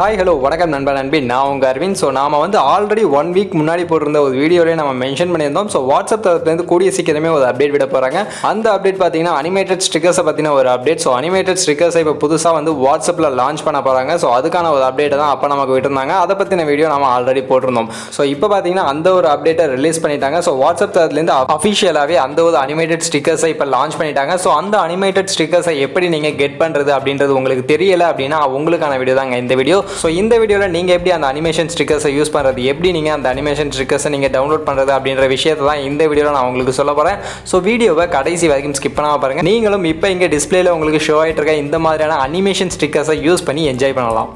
Hi hello வணக்கம் நண்பா நண்பி நான் உங்கள் அரவிந்த். ஸோ நாம் ஆல்ரெடி 1 வீக் முன்னாடி போட்டிருந்த ஒரு வீடியோலேயே நம்ம மென்ஷன் பண்ணியிருந்தோம். ஸோ வாட்ஸ்அப் தரப்புலேருந்து கூடிய சீக்கிரமே ஒரு அப்டேட் விட போகிறாங்க. அந்த அப்டேட் பார்த்தீங்கன்னா அனிமேட்டட் ஸ்டிக்கர்ஸை பற்றின ஒரு அப்டேட். ஸோ அனிமேட்டட் ஸ்டிக்கர்ஸை இப்போ புதுசாக வாட்ஸ்அப்பில் லான்ச் பண்ண போகிறாங்க. ஸோ அதுக்கான ஒரு அப்டேட்டை தான் அப்போ நமக்கு விட்டுருந்தாங்க. அதை பற்றின வீடியோ நம்ம ஆல்ரெடி போட்டிருந்தோம். ஸோ இப்போ பார்த்தீங்கன்னா அந்த ஒரு அப்டேட்டை ரிலீஸ் பண்ணிட்டாங்க. ஸோ வாட்ஸ்அப் தரப்புலேருந்து அஃபிஷியலாகவே அந்த ஒரு அனிமேட்டட் ஸ்டிக்கர்ஸை இப்போ லான்ச் பண்ணிட்டாங்க. ஸோ அந்த அனிமேட்டட் ஸ்டிக்கர்ஸை எப்படி நீங்கள் கெட் பண்ணுறது அப்படின்றது உங்களுக்கு தெரியல அப்படின்னா உங்களுக்கான வீடியோ தாங்க இந்த வீடியோ. ஸோ இந்த வீடியோவில் நீங்கள் எப்படி அந்த அனிமேஷன் ஸ்டிக்கர்ஸை யூஸ் பண்ணுறது, எப்படி நீங்கள் அந்த அனிமேஷன் ஸ்டிக்கர்ஸை நீங்கள் டவுன்லோட் பண்ணுறது அப்படின்ற விஷயத்தை தான் இந்த வீடியோவில் நான் உங்களுக்கு சொல்ல போகிறேன். ஸோ வீடியோவை கடைசி வரைக்கும் ஸ்கிப் பண்ணாமல் பாருங்கள். நீங்களும் இப்போ இங்கே டிஸ்பிளேல உங்களுக்கு ஷோ ஆகிட்டு இருக்க இந்த மாதிரியான அனிமேஷன் ஸ்டிக்கர்ஸை யூஸ் பண்ணி என்ஜாய் பண்ணலாம்.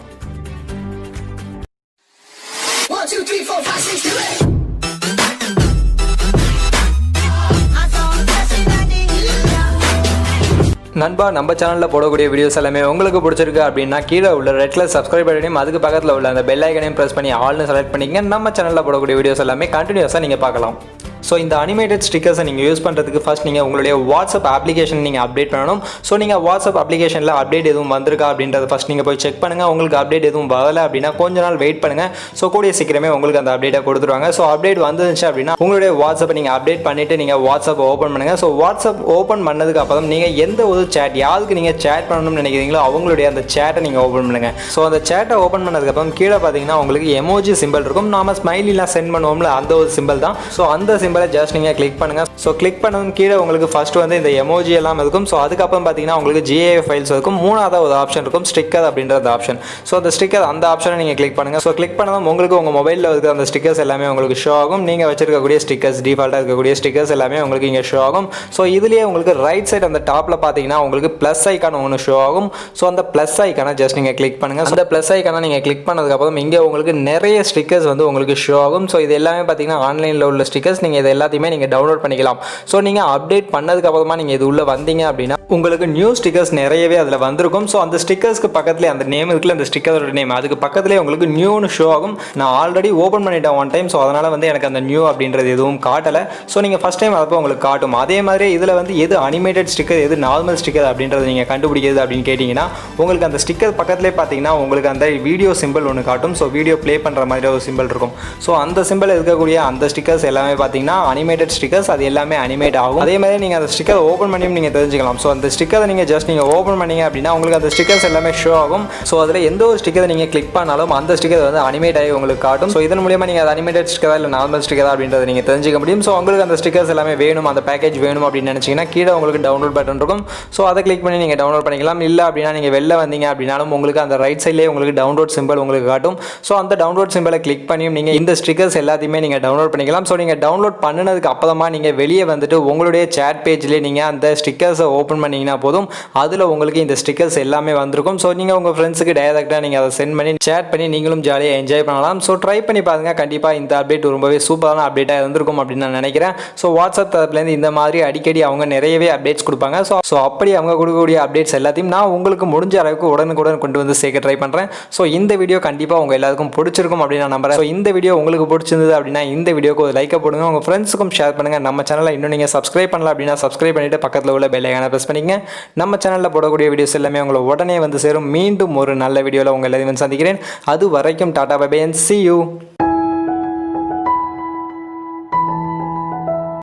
நண்பா, நம்ம சேனலில் போடக்கூடிய வீடியோஸ் எல்லாமே உங்களுக்கு பிடிச்சிருக்கு அப்படின்னா கீழே உள்ள ரெட் கலர் சப்ஸ்கிரைப் பட்டனையும் அதுக்கு பக்கத்தில் உள்ள அந்த பெல் ஐக்கனையும் ப்ரெஸ் பண்ணி ஆல்னு செலக்ட் பண்ணிக்கங்க. நம்ம சேனலில் போடக்கூடிய வீடியோஸ் எல்லாமே கண்டினியூஸாக நீங்கள் பார்க்கலாம். ஸோ இந்த அனிமேட்டட் ஸ்டிக்கர்ஸை நீங்கள் யூஸ் பண்ணுறதுக்கு ஃபஸ்ட் நீங்கள் உங்களுடைய வாட்ஸ்அப் அப்ளிகேஷன் நீங்கள் அப்டேட் பண்ணணும். ஸோ நீங்கள் வாட்ஸ்அப் அப்ளிகேஷனில் அப்டேட் எதுவும் வந்திருக்கா அப்படின்றத ஃபஸ்ட் நீங்கள் போய் செக் பண்ணுங்கள். உங்களுக்கு அப்டேட் எதுவும் வரலை அப்படின்னா கொஞ்ச நாள் வெயிட் பண்ணுங்கள். ஸோ கூடிய சீக்கிரமே உங்களுக்கு அந்த அப்டேட்டை கொடுத்துருவாங்க. ஸோ அப்டேட் வந்துச்சு அப்படின்னா உங்களுடைய வாட்ஸ்அப்பை நீங்கள் அப்டேட் பண்ணிவிட்டு நீங்கள் வாட்ஸ்அப் ஓப்பன் பண்ணுங்கள். ஸோ வாட்ஸ்அப் ஓப்பன் பண்ணதுக்கு அப்புறம் நீங்கள் எந்த ஒரு சேட் யாருக்கு நீங்கள் சேட் பண்ணணும்னு நினைக்கிறீங்களோ அவங்களுடைய அந்த சேட்டை நீங்கள் ஓப்பன் பண்ணுங்கள். ஸோ அந்த சேட்டை ஓப்பன் பண்ணதுக்கப்புறம் கீழே பார்த்தீங்கன்னா உங்களுக்கு எமோஜி சிம்பிள் இருக்கும். நாம ஸ்மைலிலாம் சென்ட் பண்ணுவோம்ல அந்த ஒரு சிம்பிள் தான். ஸோ அந்த சிம்பிளை ஜஸ்ட் நீங்கள் கிளிக் பண்ணுங்க. ஸோ கிளிக் பண்ணதும் கீழே உங்களுக்கு ஃபர்ஸ்ட் இந்த எமோஜி எல்லாம் இருக்கும். ஸோ அதுக்கப்புறம் பார்த்தீங்கன்னா உங்களுக்கு GIF ஃபைல்ஸ் இருக்கும். மூணாவது ஒரு ஆப்ஷன் இருக்கும் ஸ்டிக்கர் அப்படின்ற ஆப்ஷன். ஸோ அந்த ஸ்டிக்கர் அந்த ஆப்ஷனை நீங்கள் கிளிக் பண்ணுங்க. ஸோ கிளிக் பண்ணதும் உங்களுக்கு உங்கள் மொபைலில் இருக்கிற அந்த ஸ்டிக்கர்ஸ் எல்லாமே உங்களுக்கு ஷோ ஆகும். நீங்கள் வச்சிருக்கக்கூடிய ஸ்டிக்கர்ஸ் டிஃபால்ட்டாக இருக்கக்கூடிய ஸ்டிக்கர்ஸ் எல்லாமே உங்களுக்கு இங்கே ஷோ ஆகும். ஸோ இதுலேயே உங்களுக்கு ரைட் சைடு அந்த டாப்பில் பார்த்தீங்கன்னா உங்களுக்கு ப்ளஸ் ஐக்கான ஒன்று ஷோ ஆகும். ஸோ அந்த ப்ளஸ் ஐக்கான ஜஸ்ட் நீங்கள் கிளிக் பண்ணுங்க. அந்த ப்ளஸ் ஐக்கான நீங்கள் கிளிக் பண்ணதுக்கப்புறம் இங்கே உங்களுக்கு நிறைய ஸ்டிக்கர்ஸ் உங்களுக்கு ஷோ ஆகும். ஸோ இது எல்லாமே பார்த்தீங்கன்னா ஆன்லைனில் உள்ள ஸ்டிக்கர்ஸ். நீங்கள் இது எல்லாத்தையுமே நீங்கள் டவுன்லோட் பண்ணிக்கலாம். ஸோ நீங்கள் அப்டேட் பண்ணதுக்கு அப்புறமா நீங்கள் இது உள்ள வந்தீங்க அப்படின்னா உங்களுக்கு நியூ ஸ்டிக்கர்ஸ் நிறையவே அதில் வந்திருக்கும். ஸோ அந்த ஸ்டிக்கர்ஸ்க்கு பக்கத்துலேயே அந்த நேம் இருக்குல்ல, அந்த ஸ்டிக்கரோட நேம் அதுக்கு பக்கத்துலேயே உங்களுக்கு நியூன்னு ஷோ ஆகும். நான் ஆல்ரெடி ஓப்பன் பண்ணிட்டேன் ஒன் டைம். ஸோ அதனால் எனக்கு அந்த நியூ அப்படின்றது எதுவும் காட்டலை. ஸோ நீங்கள் ஃபஸ்ட் டைம் அப்போ உங்களுக்கு காட்டும். அதே மாதிரி இதில் எது அனிமேட்டட் ஸ்டிக்கர் எது நார்மல் ஸ்டிக்கர் அப்படின்றது நீங்கள் கண்டுபிடிக்கிறது அப்படின்னு கேட்டிங்கன்னா உங்களுக்கு அந்த ஸ்டிக்கர் பக்கத்துலேயே பார்த்தீங்கன்னா உங்களுக்கு அந்த வீடியோ சிம்பிள் ஒன்று காட்டும். ஸோ வீடியோ ப்ளே பண்ணுற மாதிரி ஒரு சிம்பிள் இருக்கும். ஸோ அந்த சிம்பிள் இருக்கக்கூடிய அந்த ஸ்டிக்கர்ஸ் எல்லாமே பார்த்தீங்கன்னா அனிமேட்டட் ஸ்டிக்கர்ஸ். அது எல்லாமே அனிமேட் ஆகும். அதே மாதிரி நீங்கள் அந்த ஸ்டிக்கர் ஓப்பன் பண்ணியும் நீங்கள் தெரிஞ்சுக்கலாம். ஸோ அந்த ஸ்டிக்கரை நீங்கள் ஜஸ்ட் நீங்கள் ஓப்பன் பண்ணீங்க அப்படின்னா உங்களுக்கு அந்த ஸ்டிக்கர்ஸ் எல்லாமே ஷோ ஆகும். ஸோ அதில் எந்த ஒரு ஸ்டிக்கரை நீங்கள் கிளிக் பண்ணாலும் அந்த ஸ்டிக்கர் அனிமேட் ஆகி உங்களுக்கு காட்டும். ஸோ இதன் மூலியமாக நீங்கள் அது அனிமேட்டட் ஸ்டிக்கரா இல்லை நார்மல் ஸ்டிக்கரா அப்படின்றத நீங்கள் தெரிஞ்சுக்க முடியும். ஸோ உங்களுக்கு அந்த ஸ்டிக்கர்ஸ் எல்லாமே வேணும், அந்த பேக்கேஜ் வேணும் அப்படின்னு நினச்சிங்கன்னா கீழே உங்களுக்கு டவுன்லோட் பட்டன் இருக்கும். ஸோ அதை கிளிக் பண்ணி நீங்கள் டவுன்லோட் பண்ணிக்கலாம். இல்லை அப்படின்னா நீங்கள் வெளில வந்தீங்க அப்படின்னாலும் உங்களுக்கு அந்த ரைட் சைட்லேயே உங்களுக்கு டவுன்லோட் சிம்பிள் உங்களுக்கு காட்டும். ஸோ அந்த டவுன்லோட் சிம்பிளை கிளிக் பண்ணியும் நீங்கள் இந்த ஸ்டிக்கர்ஸ் எல்லாத்தையுமே நீங்கள் டவுன்லோட் பண்ணிக்கலாம். ஸோ நீங்கள் டவுன்லோட் பண்ணினதுக்கு அப்புறமா நீங்கள் வெளியே வந்துட்டு உங்களுடைய சேட் பேஜ்லேயே நீங்கள் அந்த ஸ்டிக்கர்ஸை ஓப்பன் பண்ணிங்கன்னா போதும். அதில் உங்களுக்கு இந்த ஸ்டிக்கர்ஸ் எல்லாமே வந்திருக்கும். ஸோ நீங்கள் உங்கள் ஃப்ரெண்ட்ஸுக்கு டைரெக்டாக நீங்கள் அதை சென்ட் பண்ணி சேட் பண்ணி நீங்களும் ஜாலியாக என்ஜாய் பண்ணலாம். ஸோ ட்ரை பண்ணி பாருங்கள். கண்டிப்பாக இந்த அப்டேட் ரொம்பவே சூப்பரான அப்டேட்டாக இருந்திருக்கும் அப்படின்னு நான் நினைக்கிறேன். ஸோ வாட்ஸ்அப் தரப்புலேருந்து இந்த மாதிரி அடிக்கடி அவங்க நிறையவே அப்டேட்ஸ் கொடுப்பாங்க. ஸோ அப்படி அவங்க கொடுக்கக்கூடிய அப்டேட்ஸ் எல்லாத்தையும் நான் உங்களுக்கு முடிஞ்ச அளவுக்கு உடனுக்குடன் கொண்டு வந்து சேர்க்க ட்ரை பண்ணுறேன். ஸோ இந்த வீடியோ கண்டிப்பாக உங்கள் எல்லாருக்கும் பிடிச்சிருக்கும் அப்படின்னு நான் நம்புறேன். ஸோ இந்த வீடியோ உங்களுக்கு பிடிச்சிருந்தது அப்படின்னா இந்த வீடியோக்கு ஒரு லைக்கை போடுங்க. உங்கள் ஃப்ரெண்ட்ஸுக்கும் ஷேர் பண்ணுங்கள். நம்ம சேனலை இன்னும் நீங்கள் சப்ஸ்கிரைப் பண்ணல அப்படின்னா சப்ஸ்கிரைப் பண்ணிட்டு பக்கத்தில் உள்ள பெல் ஐகானை பிரஸ் பண்ணிக்கங்க. நம்ம சேனலில் போடக்கூடிய வீடியோஸ் எல்லாமே உங்களை உடனே சேரும். மீண்டும் ஒரு நல்ல வீடியோவில் உங்கள் எல்லாரையும் சந்திக்கிறேன். அது வரைக்கும் tata bye bye and see you.